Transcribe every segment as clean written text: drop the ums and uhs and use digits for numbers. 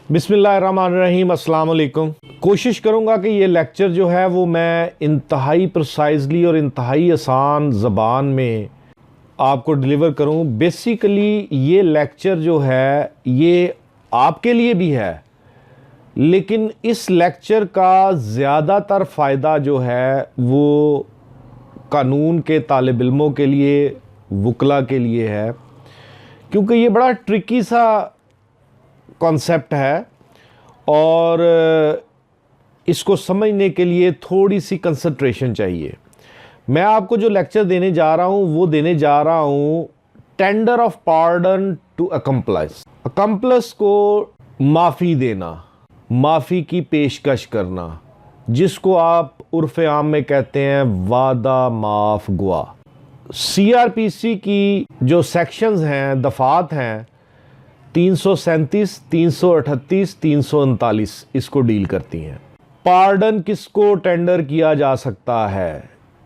बिस्मिल्लाहिर्रहमानिर्रहीम, अस्सलाम वालेकुम। कोशिश करूँगा कि ये लेक्चर जो है वो मैं इंतहाई प्रिसाइजली और इंतहाई आसान ज़बान में आपको डिलीवर करूँ। बेसिकली ये लेक्चर जो है ये आपके लिए भी है, लेकिन इस लेक्चर का ज़्यादातर फ़ायदा जो है वो कानून के तालिब इल्मों के लिए, वकला के लिए है, क्योंकि ये बड़ा ट्रिकी सा कॉन्सेप्ट है और इसको समझने के लिए थोड़ी सी कंसंट्रेशन चाहिए। मैं आपको जो लेक्चर देने जा रहा हूँ वो देने जा रहा हूँ टेंडर ऑफ पार्डन टू अकम्प्लाइस। अकम्प्लस को माफ़ी देना, माफ़ी की पेशकश करना, जिसको आप उर्फ़ आम में कहते हैं वादा माफ़ गुआ। CRPC की जो सेक्शंस हैं, दफ़ात हैं, 337, 338, 339 इसको डील करती हैं। पार्डन किसको टेंडर किया जा सकता है,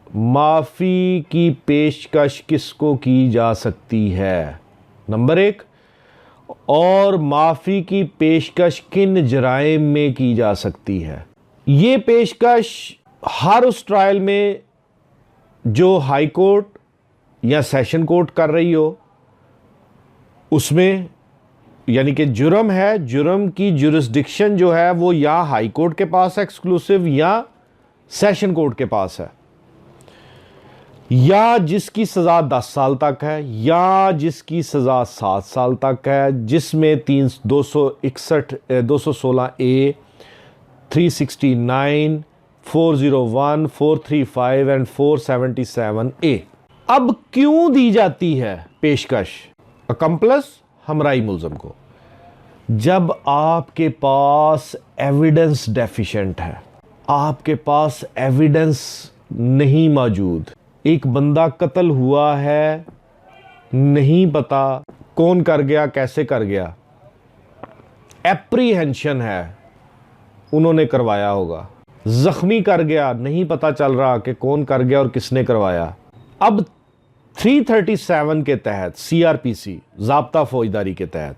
माफ़ी की पेशकश किसको की जा सकती है, नंबर 1। और माफ़ी की पेशकश किन जराइम में की जा सकती है। ये पेशकश हर उस ट्रायल में जो हाई कोर्ट या सेशन कोर्ट कर रही हो उसमें, यानी कि जुर्म है, जुर्म की जुरिस्डिक्शन जो है वो या हाई कोर्ट के पास है एक्सक्लूसिव, या सेशन कोर्ट के पास है, या जिसकी सज़ा 10 साल तक है, या जिसकी सज़ा 7 साल तक है, जिसमें 261, 216A, 369, 401, 435 एंड 477A। अब क्यों दी जाती है पेशकश अकम्प्लस, हमराई मुल्ज़म को? जब आपके पास एविडेंस डेफिशिएंट है, आपके पास एविडेंस नहीं मौजूद, एक बंदा कत्ल हुआ है, नहीं पता कौन कर गया, कैसे कर गया, एप्रीहेंशन है उन्होंने करवाया होगा, जख्मी कर गया, नहीं पता चल रहा कि कौन कर गया और किसने करवाया। अब 337 के तहत CRPC ज़ाब्ता फौजदारी के तहत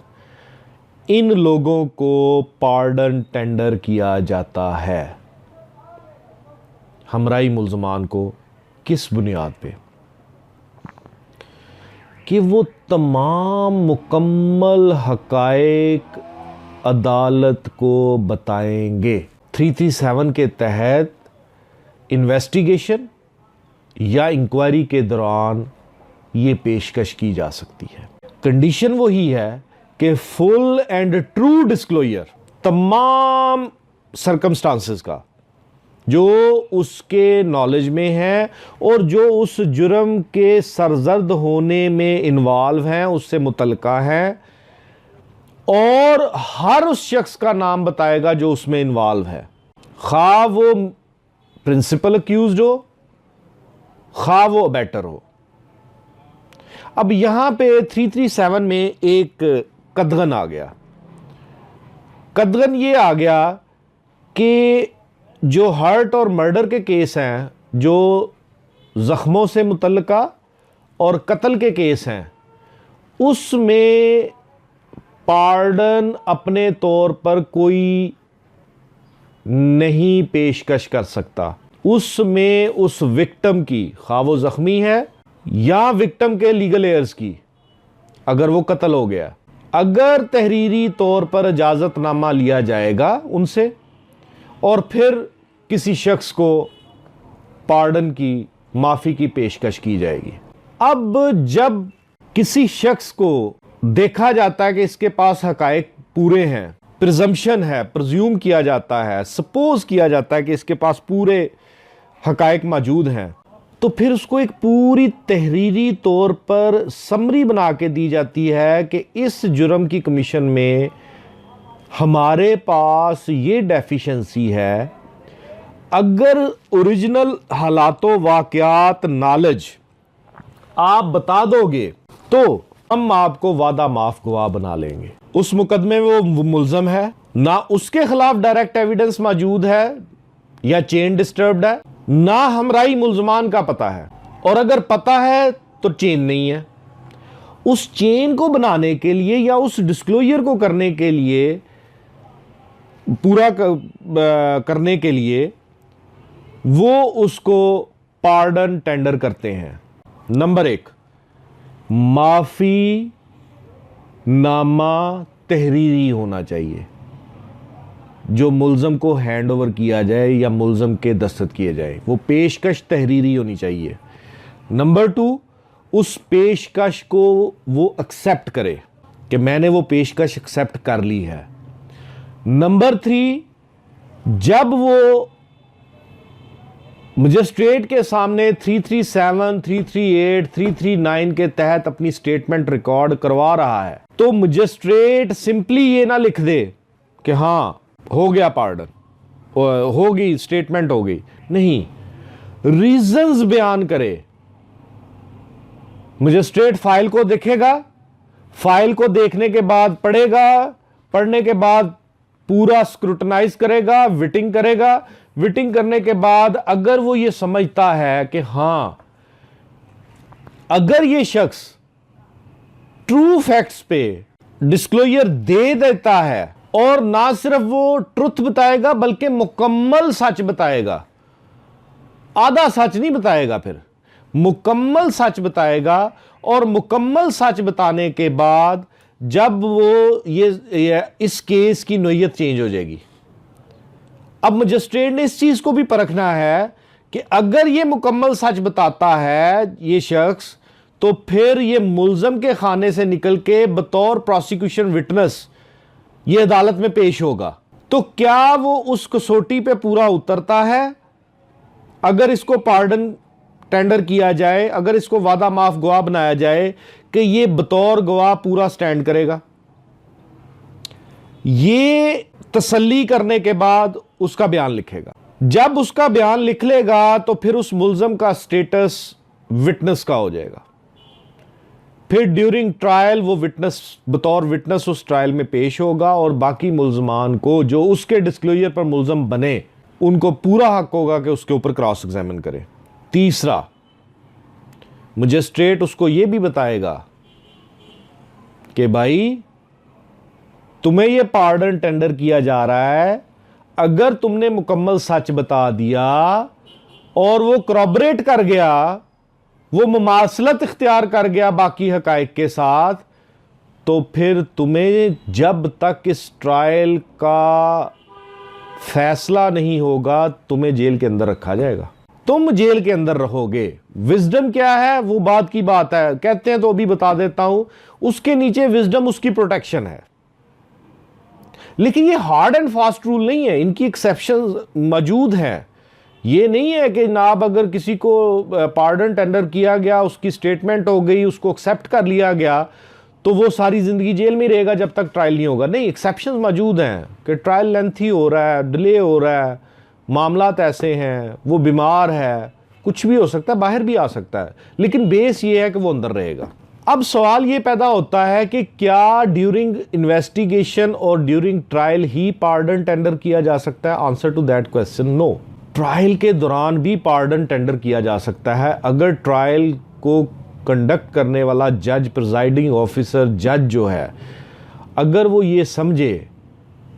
इन लोगों को पार्डन टेंडर किया जाता है। हमराई मुल्ज़मान को किस बुनियाद पे? कि वो तमाम मुकम्मल हक़ाइक़ अदालत को बताएंगे। 337 के तहत इन्वेस्टिगेशन या इंक्वायरी के दौरान ये पेशकश की जा सकती है। कंडीशन वही है कि फुल एंड ट्रू डिस्क्लोजर तमाम सर्कमस्टांसेस का जो उसके नॉलेज में है और जो उस जुर्म के सरजर्द होने में इन्वॉल्व हैं, उससे मुतल्लिका हैं, और हर उस शख्स का नाम बताएगा जो उसमें इन्वॉल्व है, खा वो प्रिंसिपल अक्यूज्ड हो, खा वो अबैटर हो। अब यहां पे 337 में एक कदगन आ गया। कदगन ये आ गया कि जो हर्ट और मर्डर के केस हैं, जो ज़ख्मों से मुतल्लिका और कत्ल के केस हैं, उसमें पार्डन अपने तौर पर कोई नहीं पेशकश कर सकता। उसमें उस विक्टिम की, खा वो ज़ख्मी है या विक्टिम के लीगल एयर्स की, अगर वो कत्ल हो गया, अगर तहरीरी तौर पर इजाज़तनामा लिया जाएगा उनसे और फिर किसी शख्स को पार्डन की, माफ़ी की पेशकश की जाएगी। अब जब किसी शख्स को देखा जाता है कि इसके पास हक़ाइक़ पूरे हैं, प्रिजम्पशन है, प्रिज्यूम किया जाता है, सपोज किया जाता है कि इसके पास पूरे हक़ाइक़ मौजूद हैं, तो फिर उसको एक पूरी तहरीरी तौर पर समरी बना के दी जाती है कि इस जुर्म की कमीशन में हमारे पास ये डेफिशिएंसी है। अगर ओरिजिनल हालातों वाक़यात नॉलेज आप बता दोगे तो हम आपको वादा माफ़ गवाह बना लेंगे। उस मुकदमे में वो मुल्ज़म है, ना उसके खिलाफ डायरेक्ट एविडेंस मौजूद है या चेन डिस्टर्ब्ड है, ना हमराई मुल्ज़मान का पता है, और अगर पता है तो चेन नहीं है। उस चेन को बनाने के लिए या उस डिस्क्लोजर को करने के लिए पूरा करने के लिए वो उसको पार्डन टेंडर करते हैं। नंबर 1, माफी नामा तहरीरी होना चाहिए, जो मुल्ज़म को हैंड ओवर किया जाए या मुल्ज़म के दस्तखत किए जाए, वो पेशकश तहरीरी होनी चाहिए। नंबर 2, उस पेशकश को वो एक्सेप्ट करे कि मैंने वो पेशकश एक्सेप्ट कर ली है। नंबर 3, जब वो मजिस्ट्रेट के सामने 337, 338, 339 के तहत अपनी स्टेटमेंट रिकॉर्ड करवा रहा है, तो मजिस्ट्रेट सिंपली ये ना लिख दे कि हाँ हो गया पार्डन, हो गई स्टेटमेंट हो गई, नहीं, रीजंस बयान करे। मजिस्ट्रेट फाइल को देखेगा, फाइल को देखने के बाद पढ़ेगा, पढ़ने के बाद पूरा स्क्रूटनाइज करेगा, विटिंग करेगा, विटिंग करने के बाद अगर वो ये समझता है कि हां, अगर ये शख्स ट्रू फैक्ट्स पे डिस्क्लोजर दे देता है और ना सिर्फ वो ट्रुथ बताएगा बल्कि मुकम्मल सच बताएगा, आधा सच नहीं बताएगा, फिर मुकम्मल सच बताएगा, और मुकम्मल सच बताने के बाद जब वो ये इस केस की नोयत चेंज हो जाएगी। अब मजिस्ट्रेट ने इस चीज को भी परखना है कि अगर ये मुकम्मल सच बताता है ये शख्स, तो फिर ये मुल्ज़म के खाने से निकल के बतौर प्रोसिक्यूशन विटनेस ये अदालत में पेश होगा, तो क्या वो उस कसौटी पे पूरा उतरता है? अगर इसको पार्डन टेंडर किया जाए, अगर इसको वादा माफ गवाह बनाया जाए कि ये बतौर गवाह पूरा स्टैंड करेगा, ये तसल्ली करने के बाद उसका बयान लिखेगा। जब उसका बयान लिख लेगा तो फिर उस मुल्ज़म का स्टेटस विटनेस का हो जाएगा। फिर ड्यूरिंग ट्रायल वो विटनेस, बतौर विटनेस उस ट्रायल में पेश होगा, और बाकी मुल्ज़मान को जो उसके डिस्क्लोजर पर मुल्ज़म बने उनको पूरा हक होगा कि उसके ऊपर क्रॉस एग्जामिन करें। तीसरा, मजिस्ट्रेट उसको यह भी बताएगा कि भाई तुम्हें यह पार्डन टेंडर किया जा रहा है, अगर तुमने मुकम्मल सच बता दिया और वो करॉबरेट कर गया, वो मुमासलत इख्तियार कर गया बाकी हकाइक के साथ, तो फिर तुम्हें जब तक इस ट्रायल का फैसला नहीं होगा तुम्हें जेल के अंदर रखा जाएगा, तुम जेल के अंदर रहोगे। विजडम क्या है वो बात की बात है, कहते हैं तो अभी बता देता हूं, उसके नीचे विजडम उसकी प्रोटेक्शन है, लेकिन ये हार्ड एंड फास्ट रूल नहीं है, इनकी एक्सेप्शन मौजूद हैं। ये नहीं है कि जनाब अगर किसी को पार्डन टेंडर किया गया, उसकी स्टेटमेंट हो गई, उसको एक्सेप्ट कर लिया गया, तो वो सारी जिंदगी जेल में रहेगा जब तक ट्रायल नहीं होगा। नहीं, एक्सेप्शंस मौजूद हैं कि ट्रायल लेंथी हो रहा है, डिले हो रहा है, मामलात ऐसे हैं, वो बीमार है, कुछ भी हो सकता है, बाहर भी आ सकता है, लेकिन बेस ये है कि वो अंदर रहेगा। अब सवाल ये पैदा होता है कि क्या ड्यूरिंग इन्वेस्टिगेशन और ड्यूरिंग ट्रायल ही पार्डन टेंडर किया जा सकता है? Answer to that question, no. Trial के दौरान भी पार्डन टेंडर किया जा सकता है अगर ट्रायल को कंडक्ट करने वाला जज, प्रिजाइडिंग ऑफिसर, जज जो है, अगर वो ये समझे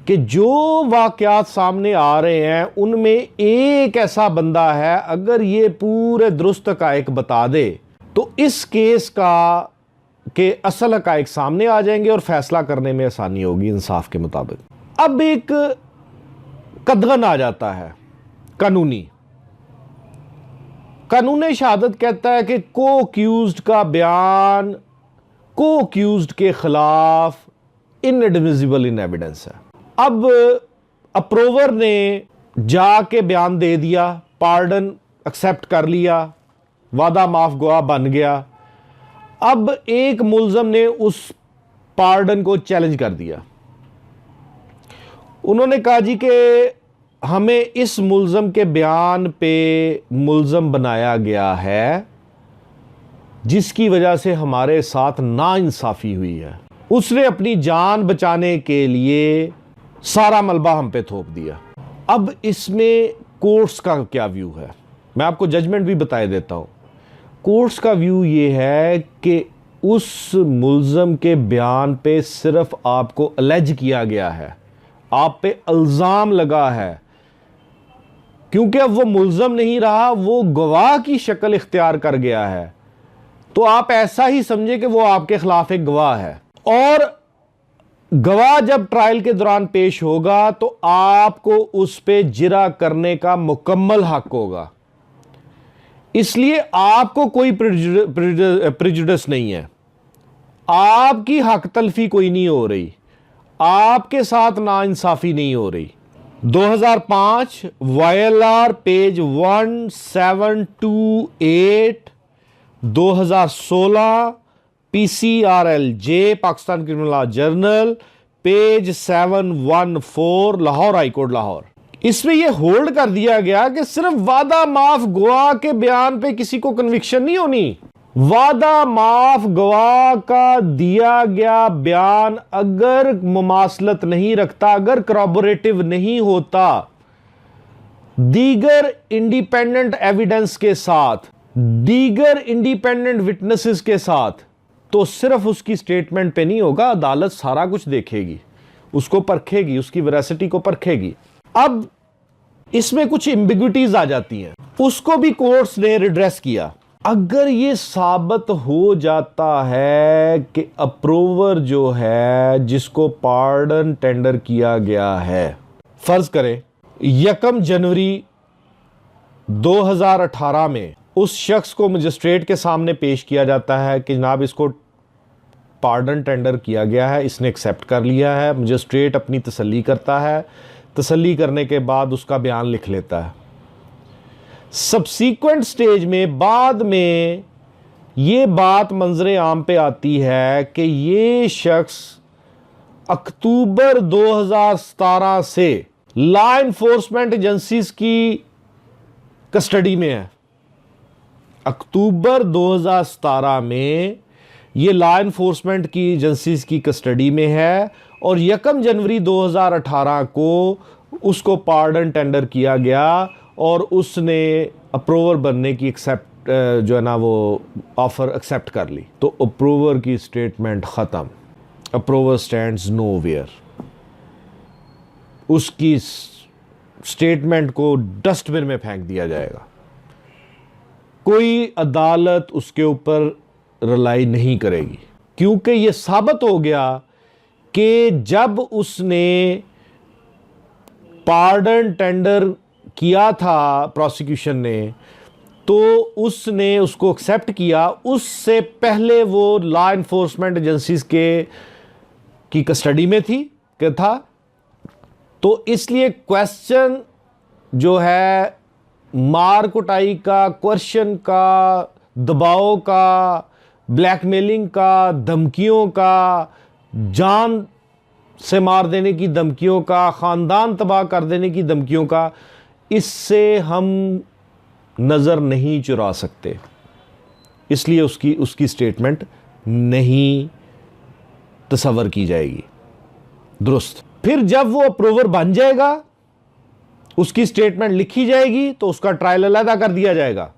कि जो वाकयात सामने आ रहे हैं उनमें एक ऐसा बंदा है, अगर ये पूरे दुरुस्त हकायक बता दे तो इस केस का के असल हकायक सामने आ जाएंगे और फैसला करने में आसानी होगी इंसाफ के मुताबिक। अब एक कदगन आ जाता है कानूनी। कानून शहादत कहता है कि को अक्यूज्ड का बयान को अक्यूज्ड के खिलाफ इनएडमिसिबल इन एविडेंस है। अब अप्रूवर ने जाके बयान दे दिया, पार्डन एक्सेप्ट कर लिया, वादा माफ गवाह बन गया। अब एक मुल्ज़म ने उस पार्डन को चैलेंज कर दिया। उन्होंने कहा जी कि हमें इस मुल्ज़म के बयान पे मुल्ज़म बनाया गया है, जिसकी वजह से हमारे साथ नाइंसाफ़ी हुई है। उसने अपनी जान बचाने के लिए सारा मलबा हम पे थोप दिया। अब इसमें कोर्ट्स का क्या व्यू है, मैं आपको जजमेंट भी बता देता हूं। कोर्ट्स का व्यू ये है कि उस मुल्ज़म के बयान पे सिर्फ आपको अलेज किया गया है, आप पे इल्ज़ाम लगा है, क्योंकि अब वो मुल्ज़म नहीं रहा, वो गवाह की शक्ल इख्तियार कर गया है, तो आप ऐसा ही समझे कि वो आपके खिलाफ एक गवाह है। और गवाह जब ट्रायल के दौरान पेश होगा तो आपको उस पे जिरा करने का मुकम्मल हक होगा। इसलिए आपको कोई प्रेजुडिस नहीं है, आपकी हक तलफी कोई नहीं हो रही, आपके साथ नाइंसाफी नहीं हो रही। 2005 YLR page 1728, 2016 PCRLJ Pakistan criminal law journal page 714 Lahore high court Lahore. इसमें यह होल्ड कर दिया गया कि सिर्फ वादा माफ गवाह के बयान पे किसी को कन्विक्शन नहीं होनी। वादा माफ गवाह का दिया गया बयान अगर मुमासलत नहीं रखता, अगर करॉबोरेटिव नहीं होता दीगर इंडिपेंडेंट एविडेंस के साथ, दीगर इंडिपेंडेंट विटनेसेस के साथ, तो सिर्फ उसकी स्टेटमेंट पे नहीं होगा, अदालत सारा कुछ देखेगी, उसको परखेगी, उसकी वेरासिटी को परखेगी। अब इसमें कुछ एम्बिग्विटीज आ जाती हैं, उसको भी कोर्ट्स ने रिड्रेस किया। अगर ये साबित हो जाता है कि अप्रूवर जो है जिसको पार्डन टेंडर किया गया है, फर्ज करें 1 जनवरी 2018 में उस शख्स को मजिस्ट्रेट के सामने पेश किया जाता है कि जनाब इसको पार्डन टेंडर किया गया है, इसने एक्सेप्ट कर लिया है। मजिस्ट्रेट अपनी तसल्ली करता है, तसल्ली करने के बाद उसका बयान लिख लेता है। सब्सीक्वेंट स्टेज में बाद में ये बात मंजरे आम पे आती है कि ये शख्स अक्टूबर 2017 से लॉ इन्फोर्समेंट एजेंसीज की कस्टडी में है। अक्टूबर 2017 में ये लॉ इन्फोर्समेंट की एजेंसीज की कस्टडी में है और 1 जनवरी 2018 को उसको पार्डन टेंडर किया गया और उसने अप्रूवर बनने की एक्सेप्ट जो है ना वो ऑफर एक्सेप्ट कर ली। तो अप्रूवर की स्टेटमेंट ख़त्म, अप्रूवर स्टैंड्स नोवेयर। उसकी स्टेटमेंट को डस्टबिन में फेंक दिया जाएगा। कोई अदालत उसके ऊपर रिलाई नहीं करेगी, क्योंकि यह साबित हो गया कि जब उसने पार्डन टेंडर किया था प्रोसिक्यूशन ने, तो उसने उसको एक्सेप्ट किया, उससे पहले वो लॉ इन्फोर्समेंट एजेंसीज की कस्टडी में थी क्या था। तो इसलिए क्वेश्चन जो है मार कुटाई का, क्वेश्चन का, दबाव का, ब्लैकमेलिंग का, धमकियों का, जान से मार देने की धमकियों का, ख़ानदान तबाह कर देने की धमकियों का, इससे हम नज़र नहीं चुरा सकते। इसलिए उसकी स्टेटमेंट नहीं तसव्वुर की जाएगी। दुरुस्त। फिर जब वो अप्रूवर बन जाएगा, उसकी स्टेटमेंट लिखी जाएगी, तो उसका ट्रायल अलहदा कर दिया जाएगा।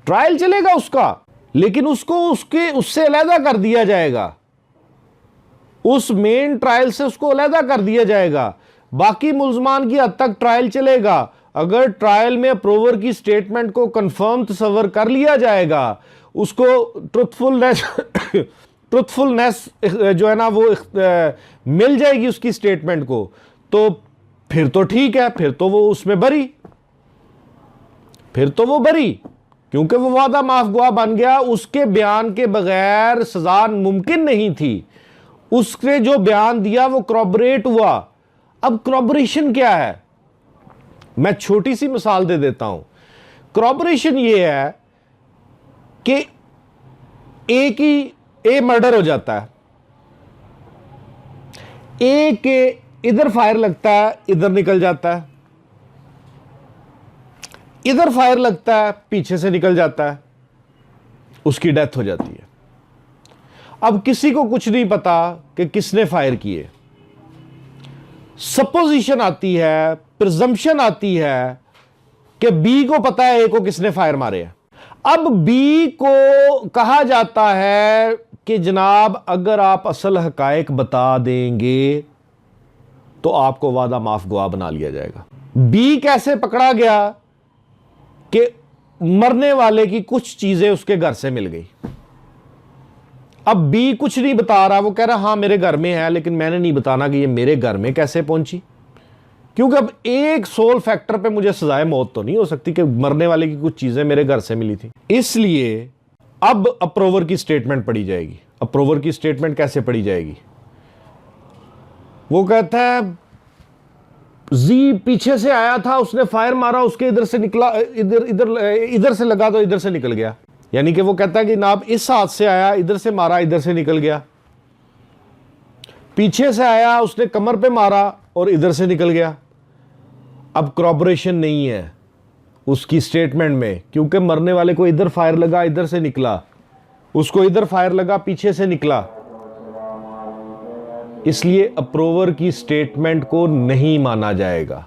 ट्रायल चलेगा उसका, लेकिन उससे अलहदा कर दिया जाएगा, उस मेन ट्रायल से उसको अलहदा कर दिया जाएगा। बाकी मुल्ज़मान की हद तक ट्रायल चलेगा। अगर ट्रायल में अप्रूवर की स्टेटमेंट को कंफर्म तसव्वुर कर लिया जाएगा, उसको ट्रुथफुलनेस जो है ना वो मिल जाएगी उसकी स्टेटमेंट को, तो फिर तो ठीक है, फिर तो वो उसमें बरी, फिर तो वो बरी, क्योंकि वो वादा माफ गवाह बन गया। उसके बयान के बगैर सजा मुमकिन नहीं थी। उसने जो बयान दिया वो क्रॉबरेट हुआ। अब क्रॉबरेशन क्या है, मैं छोटी सी मिसाल दे देता हूं। क्रॉबरेशन ये है कि ए मर्डर हो जाता है, ए के इधर फायर लगता है, इधर निकल जाता है, इधर फायर लगता है, पीछे से निकल जाता है, उसकी डेथ हो जाती है। अब किसी को कुछ नहीं पता कि किसने फायर किए। सपोजिशन आती है, प्रिजम्पशन आती है कि बी को पता है ए को किसने फायर मारे हैं। अब बी को कहा जाता है कि जनाब अगर आप असल हकायक बता देंगे तो आपको वादा माफ गवाह बना लिया जाएगा। बी कैसे पकड़ा गया कि मरने वाले की कुछ चीजें उसके घर से मिल गई। अब बी कुछ नहीं बता रहा, वो कह रहा हां मेरे घर में है, लेकिन मैंने नहीं बताना कि ये मेरे घर में कैसे पहुंची, क्योंकि अब एक सोल फैक्टर पे मुझे सजाए मौत तो नहीं हो सकती कि मरने वाले की कुछ चीजें मेरे घर से मिली थी। इसलिए अब अप्रूवर की स्टेटमेंट पढ़ी जाएगी। अप्रूवर की स्टेटमेंट कैसे पढ़ी जाएगी? वो कहता है जी पीछे से आया था, उसने फायर मारा, उसके इधर से निकला, इधर से लगा तो इधर से निकल गया। यानी कि वो कहता है कि नाब इस हाथ से आया, इधर से मारा, इधर से निकल गया। पीछे से आया, उसने कमर पे मारा और इधर से निकल गया। अब क्रॉबोरेशन नहीं है उसकी स्टेटमेंट में, क्योंकि मरने वाले को इधर फायर लगा, इधर से निकला, उसको इधर फायर लगा, पीछे से निकला। इसलिए अप्रूवर की स्टेटमेंट को नहीं माना जाएगा।